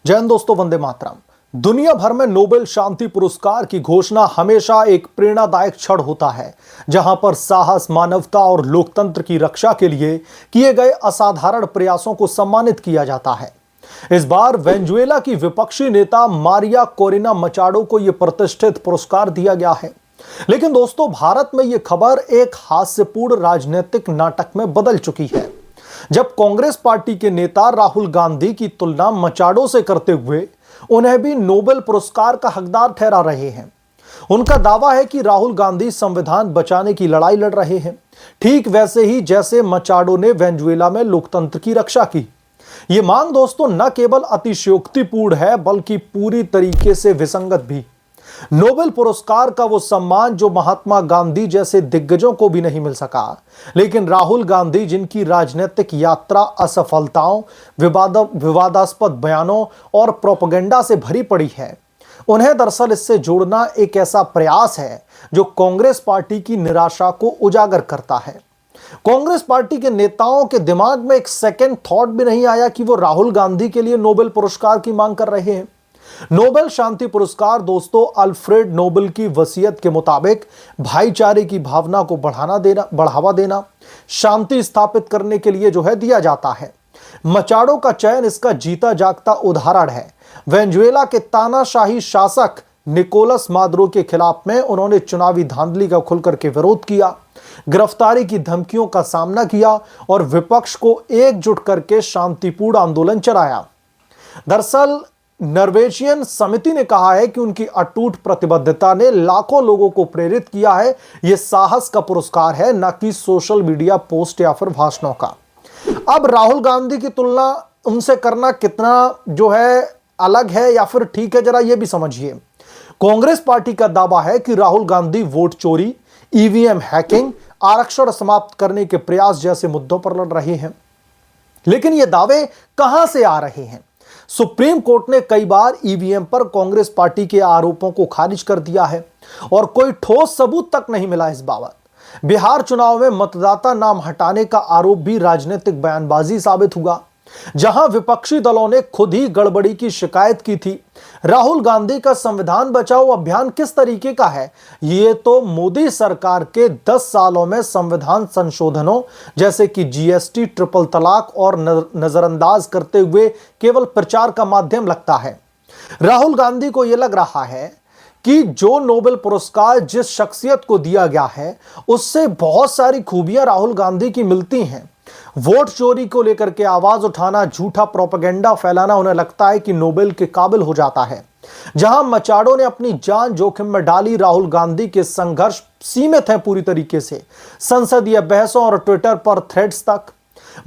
जय हिंद दोस्तों, वंदे मातरम। दुनिया भर में नोबेल शांति पुरस्कार की घोषणा हमेशा एक प्रेरणादायक क्षण होता है, जहां पर साहस, मानवता और लोकतंत्र की रक्षा के लिए किए गए असाधारण प्रयासों को सम्मानित किया जाता है। इस बार वेनेजुएला की विपक्षी नेता मारिया कोरेना मचाडो को यह प्रतिष्ठित पुरस्कार दिया गया है। लेकिन दोस्तों, भारत में यह खबर एक हास्यपूर्ण राजनीतिक नाटक में बदल चुकी है, जब कांग्रेस पार्टी के नेता राहुल गांधी की तुलना मचाडो से करते हुए उन्हें भी नोबेल पुरस्कार का हकदार ठहरा रहे हैं। उनका दावा है कि राहुल गांधी संविधान बचाने की लड़ाई लड़ रहे हैं, ठीक वैसे ही जैसे मचाडो ने वेनेजुएला में लोकतंत्र की रक्षा की। यह मांग दोस्तों न केवल अतिशयोक्तिपूर्ण है, बल्कि पूरी तरीके से विसंगत भी। नोबेल पुरस्कार का वो सम्मान जो महात्मा गांधी जैसे दिग्गजों को भी नहीं मिल सका, लेकिन राहुल गांधी, जिनकी राजनीतिक यात्रा असफलताओं, विवादास्पद बयानों और प्रोपेगेंडा से भरी पड़ी है, उन्हें दरअसल इससे जोड़ना एक ऐसा प्रयास है जो कांग्रेस पार्टी की निराशा को उजागर करता है। कांग्रेस पार्टी के नेताओं के दिमाग में एक सेकेंड थॉट भी नहीं आया कि वो राहुल गांधी के लिए नोबेल पुरस्कार की मांग कर रहे हैं। नोबेल शांति पुरस्कार दोस्तों अल्फ्रेड नोबेल की वसीयत के मुताबिक भाईचारे की भावना को बढ़ावा देना, शांति स्थापित करने के लिए दिया जाता है। मचाडो का चयन इसका जीता जागता उदाहरण है। वेनेजुएला के तानाशाही शासक निकोलस मादुरो के खिलाफ में उन्होंने चुनावी धांधली का खुलकर के विरोध किया, गिरफ्तारी की धमकियों का सामना किया और विपक्ष को एकजुट करके शांतिपूर्ण आंदोलन चलाया। दरअसल नॉर्वेजियन समिति ने कहा है कि उनकी अटूट प्रतिबद्धता ने लाखों लोगों को प्रेरित किया है। यह साहस का पुरस्कार है, न कि सोशल मीडिया पोस्ट या फिर भाषणों का। अब राहुल गांधी की तुलना उनसे करना कितना अलग है या फिर ठीक है, जरा यह भी समझिए। कांग्रेस पार्टी का दावा है कि राहुल गांधी वोट चोरी, ईवीएम हैकिंग, आरक्षण समाप्त करने के प्रयास जैसे मुद्दों पर लड़ रहे हैं। लेकिन ये दावे कहां से आ रहे हैं? सुप्रीम कोर्ट ने कई बार ईवीएम पर कांग्रेस पार्टी के आरोपों को खारिज कर दिया है और कोई ठोस सबूत तक नहीं मिला इस बाबत। बिहार चुनाव में मतदाता नाम हटाने का आरोप भी राजनीतिक बयानबाजी साबित हुआ, जहां विपक्षी दलों ने खुद ही गड़बड़ी की शिकायत की थी। राहुल गांधी का संविधान बचाओ अभियान किस तरीके का है? ये तो मोदी सरकार के 10 सालों में संविधान संशोधनों जैसे कि जीएसटी, ट्रिपल तलाक और नजरअंदाज करते हुए केवल प्रचार का माध्यम लगता है। राहुल गांधी को यह लग रहा है कि जो नोबेल पुरस्कार जिस शख्सियत को दिया गया है, उससे बहुत सारी खूबियां राहुल गांधी की मिलती हैं। वोट चोरी को लेकर के आवाज उठाना, झूठा प्रोपेगेंडा फैलाना उन्हें लगता है कि नोबेल के काबिल हो जाता है। जहां मचाडो ने अपनी जान जोखिम में डाली, राहुल गांधी के संघर्ष सीमित हैं पूरी तरीके से, संसदीय बहसों और ट्विटर पर थ्रेड्स तक।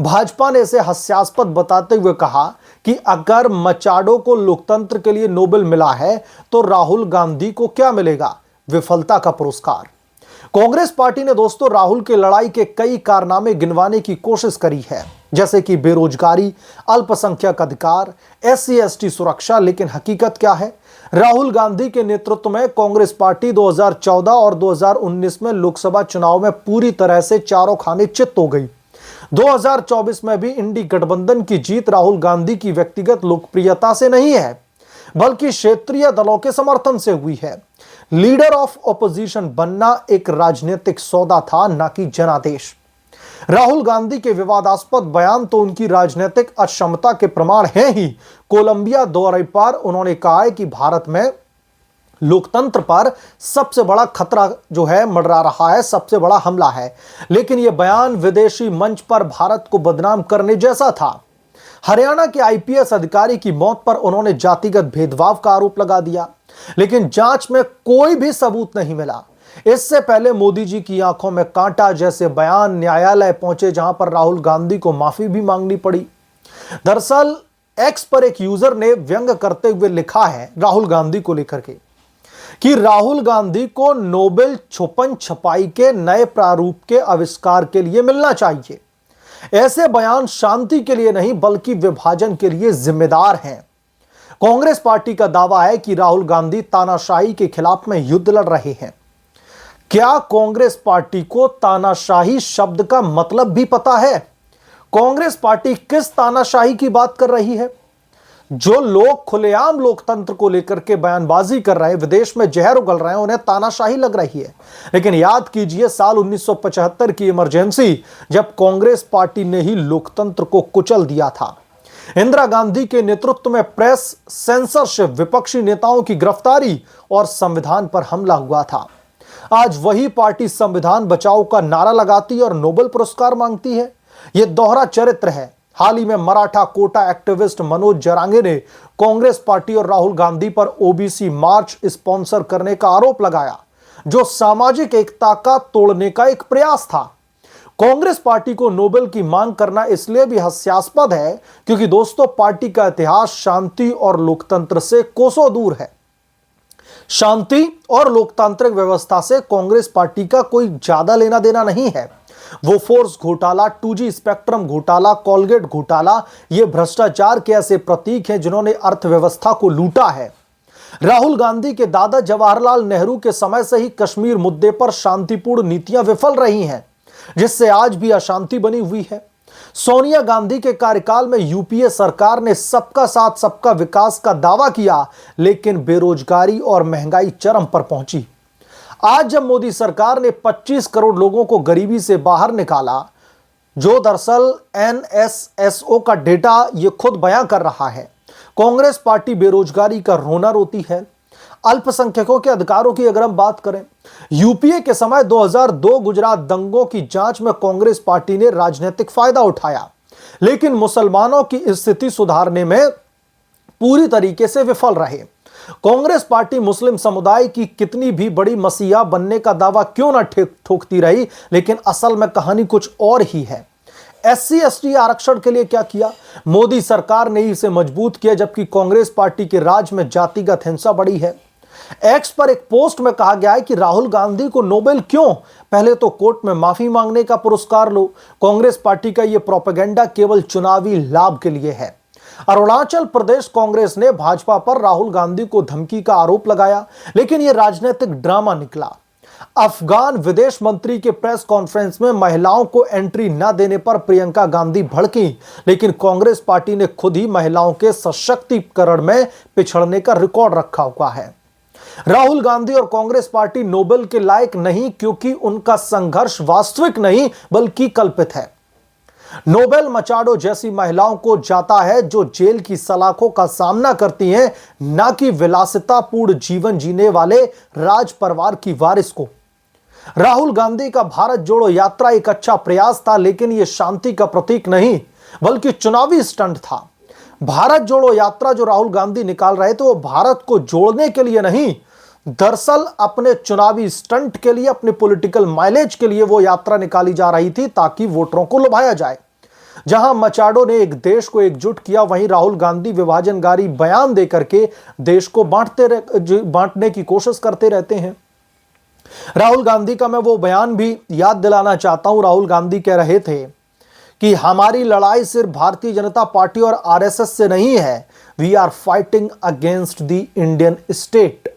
भाजपा ने इसे हास्यास्पद बताते हुए कहा कि अगर मचाडो को लोकतंत्र के लिए नोबेल मिला है तो राहुल गांधी को क्या मिलेगा? विफलता का पुरस्कार। कांग्रेस पार्टी ने दोस्तों राहुल की लड़ाई के कई कारनामे गिनवाने की कोशिश करी है, जैसे कि बेरोजगारी, अल्पसंख्यक अधिकार, SC/ST सुरक्षा। लेकिन हकीकत क्या है? राहुल गांधी के नेतृत्व में कांग्रेस पार्टी 2014 और 2019 में लोकसभा चुनाव में पूरी तरह से चारों खाने चित हो गई। 2024 में भी इंडी गठबंधन की जीत राहुल गांधी की व्यक्तिगत लोकप्रियता से नहीं है, बल्कि क्षेत्रीय दलों के समर्थन से हुई है। लीडर ऑफ ऑपोजिशन बनना एक राजनीतिक सौदा था, न कि जनादेश। राहुल गांधी के विवादास्पद बयान तो उनकी राजनीतिक अक्षमता के प्रमाण हैं ही। कोलंबिया दौरे पर उन्होंने कहा है कि भारत में लोकतंत्र पर सबसे बड़ा खतरा मंडरा रहा है, सबसे बड़ा हमला है। लेकिन यह बयान विदेशी मंच पर भारत को बदनाम करने जैसा था। हरियाणा के IPS अधिकारी की मौत पर उन्होंने जातिगत भेदभाव का आरोप लगा दिया, लेकिन जांच में कोई भी सबूत नहीं मिला। इससे पहले मोदी जी की आंखों में कांटा जैसे बयान न्यायालय पहुंचे, जहां पर राहुल गांधी को माफी भी मांगनी पड़ी। दरअसल एक्स पर एक यूजर ने व्यंग करते हुए लिखा है राहुल गांधी को लेकर के कि राहुल गांधी को नोबेल छुपन छपाई के नए प्रारूप के आविष्कार के लिए मिलना चाहिए। ऐसे बयान शांति के लिए नहीं, बल्कि विभाजन के लिए जिम्मेदार हैं। कांग्रेस पार्टी का दावा है कि राहुल गांधी तानाशाही के खिलाफ में युद्ध लड़ रहे हैं। क्या कांग्रेस पार्टी को तानाशाही शब्द का मतलब भी पता है? कांग्रेस पार्टी किस तानाशाही की बात कर रही है? जो लोग खुलेआम लोकतंत्र को लेकर के बयानबाजी कर रहे हैं, विदेश में जहर उगल रहे हैं, उन्हें तानाशाही लग रही है। लेकिन याद कीजिए साल 1975 की इमरजेंसी, जब कांग्रेस पार्टी ने ही लोकतंत्र को कुचल दिया था। इंदिरा गांधी के नेतृत्व में प्रेस सेंसरशिप, विपक्षी नेताओं की गिरफ्तारी और संविधान पर हमला हुआ था। आज वही पार्टी संविधान बचाओ का नारा लगाती और नोबेल पुरस्कार मांगती है। यह दोहरा चरित्र है। हाल ही में मराठा कोटा एक्टिविस्ट मनोज जरांगे ने कांग्रेस पार्टी और राहुल गांधी पर ओबीसी मार्च स्पॉन्सर करने का आरोप लगाया, जो सामाजिक एकता का तोड़ने का एक प्रयास था। कांग्रेस पार्टी को नोबेल की मांग करना इसलिए भी हास्यास्पद है क्योंकि दोस्तों, पार्टी का इतिहास शांति और लोकतंत्र से कोसों दूर है। शांति और लोकतांत्रिक व्यवस्था से कांग्रेस पार्टी का कोई ज्यादा लेना देना नहीं है। वो फोर्स घोटाला, 2G स्पेक्ट्रम घोटाला, कोलगेट घोटाला, ये भ्रष्टाचार के ऐसे प्रतीक हैं जिन्होंने अर्थव्यवस्था को लूटा है। राहुल गांधी के दादा जवाहरलाल नेहरू के समय से ही कश्मीर मुद्दे पर शांतिपूर्ण नीतियां विफल रही हैं, जिससे आज भी अशांति बनी हुई है। सोनिया गांधी के कार्यकाल में यूपीए सरकार ने सबका साथ सबका विकास का दावा किया, लेकिन बेरोजगारी और महंगाई चरम पर पहुंची। आज जब मोदी सरकार ने 25 करोड़ लोगों को गरीबी से बाहर निकाला, जो दरअसल एनएसएसओ का डेटा ये खुद बयां कर रहा है, कांग्रेस पार्टी बेरोजगारी का रोना रोती है। अल्पसंख्यकों के अधिकारों की अगर हम बात करें, यूपीए के समय 2002 गुजरात दंगों की जांच में कांग्रेस पार्टी ने राजनीतिक फायदा उठाया, लेकिन मुसलमानों की स्थिति सुधारने में पूरी तरीके से विफल रहे। कांग्रेस पार्टी मुस्लिम समुदाय की कितनी भी बड़ी मसीहा बनने का दावा क्यों ना ठोकती रही, लेकिन असल में कहानी कुछ और ही है। SC/ST आरक्षण के लिए क्या किया? मोदी सरकार ने इसे मजबूत किया, जबकि कांग्रेस पार्टी के राज में जातिगत हिंसा बढ़ी है। एक्स पर एक पोस्ट में कहा गया है कि राहुल गांधी को नोबेल क्यों? पहले तो कोर्ट में माफी मांगने का पुरस्कार लो। कांग्रेस पार्टी का यह प्रोपेगेंडा केवल चुनावी लाभ के लिए है। अरुणाचल प्रदेश कांग्रेस ने भाजपा पर राहुल गांधी को धमकी का आरोप लगाया, लेकिन यह राजनीतिक ड्रामा निकला। अफगान विदेश मंत्री के प्रेस कॉन्फ्रेंस में महिलाओं को एंट्री न देने पर प्रियंका गांधी भड़की, लेकिन कांग्रेस पार्टी ने खुद ही महिलाओं के सशक्तिकरण में पिछड़ने का रिकॉर्ड रखा हुआ है। राहुल गांधी और कांग्रेस पार्टी नोबेल के लायक नहीं, क्योंकि उनका संघर्ष वास्तविक नहीं बल्कि कल्पित है। नोबेल मचाडो जैसी महिलाओं को जाता है, जो जेल की सलाखों का सामना करती हैं, न कि विलासितापूर्ण जीवन जीने वाले राज परिवार की वारिस को। राहुल गांधी का भारत जोड़ो यात्रा एक अच्छा प्रयास था, लेकिन यह शांति का प्रतीक नहीं बल्कि चुनावी स्टंट था। भारत जोड़ो यात्रा जो राहुल गांधी निकाल रहे थे, वो भारत को जोड़ने के लिए नहीं, दरअसल अपने चुनावी स्टंट के लिए, अपने पॉलिटिकल माइलेज के लिए वो यात्रा निकाली जा रही थी, ताकि वोटरों को लुभाया जाए। जहां मचाडो ने एक देश को एकजुट किया, वहीं राहुल गांधी विभाजनकारी बयान देकर के देश को बांटने की कोशिश करते रहते हैं। राहुल गांधी का मैं वो बयान भी याद दिलाना चाहता हूं। राहुल गांधी कह रहे थे कि हमारी लड़ाई सिर्फ भारतीय जनता पार्टी और आरएसएस से नहीं है, we are fighting against the Indian state.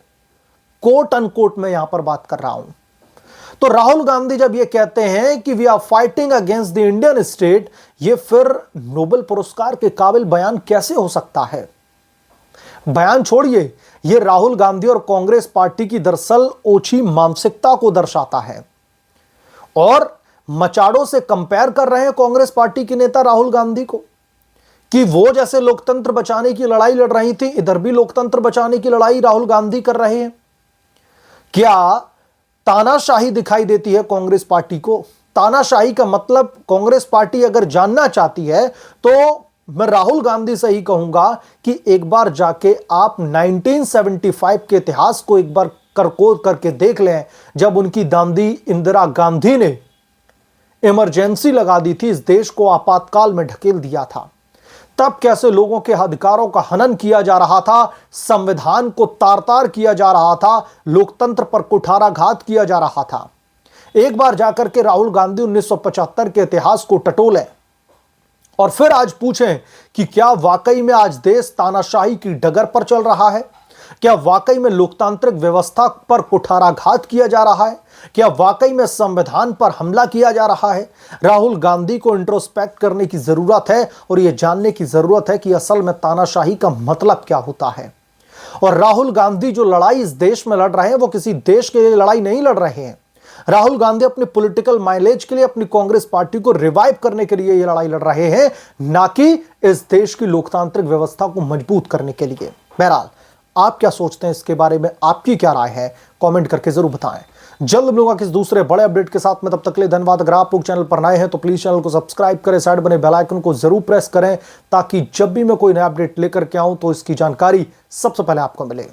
Quote unquote में यहां पर बात कर रहा हूं। तो राहुल गांधी जब ये कहते हैं कि we are fighting against the Indian state, ये फिर नोबेल पुरस्कार के काबिल बयान कैसे हो सकता है? बयान छोड़िए, ये राहुल गांधी और कांग्रेस पार्टी की दरअसल ओछी मानसिकता को दर्शाता है, और मचाडो से कंपेयर कर रहे हैं कांग्रेस पार्टी के नेता राहुल गांधी को कि वो जैसे लोकतंत्र बचाने की लड़ाई लड़ रही थी, इधर भी लोकतंत्र बचाने की लड़ाई राहुल गांधी कर रहे हैं। क्या तानाशाही दिखाई देती है कांग्रेस पार्टी को? तानाशाही का मतलब कांग्रेस पार्टी अगर जानना चाहती है, तो मैं राहुल गांधी से ही कहूंगा कि एक बार जाके आप 1975 के इतिहास को एक बार करकोद करके देख लें, जब उनकी दादी इंदिरा गांधी ने इमरजेंसी लगा दी थी, इस देश को आपातकाल में ढकेल दिया था। तब कैसे लोगों के अधिकारों का हनन किया जा रहा था, संविधान को तार-तार किया जा रहा था, लोकतंत्र पर कुठाराघात किया जा रहा था। एक बार जाकर के राहुल गांधी 1975 के इतिहास को टटोलें और फिर आज पूछें कि क्या वाकई में आज देश तानाशाही की डगर पर चल रहा है? क्या वाकई में लोकतांत्रिक व्यवस्था पर कुठाराघात किया जा रहा है? क्या वाकई में संविधान पर हमला किया जा रहा है? राहुल गांधी को इंट्रोस्पेक्ट करने की जरूरत है और यह जानने की जरूरत है कि असल में तानाशाही का मतलब क्या होता है। और राहुल गांधी जो लड़ाई इस देश में लड़ रहे हैं वो किसी देश के लिए लड़ाई नहीं लड़ रहे हैं। राहुल गांधी अपने पॉलिटिकल माइलेज के लिए, अपनी कांग्रेस पार्टी को रिवाइव करने के लिए यह लड़ाई लड़ रहे हैं, ना कि इस देश की लोकतांत्रिक व्यवस्था को मजबूत करने के लिए। बहरहाल आप क्या सोचते हैं इसके बारे में, आपकी क्या राय है, कमेंट करके जरूर बताएं। जल्द मिलूंगा किस दूसरे बड़े अपडेट के साथ में, तब तक के लिए धन्यवाद। अगर आप लोग चैनल पर नए हैं तो प्लीज चैनल को सब्सक्राइब करें, साइड बने बेल आइकन को जरूर प्रेस करें ताकि जब भी मैं कोई नया अपडेट लेकर के आऊं तो इसकी जानकारी सबसे पहले आपको मिले।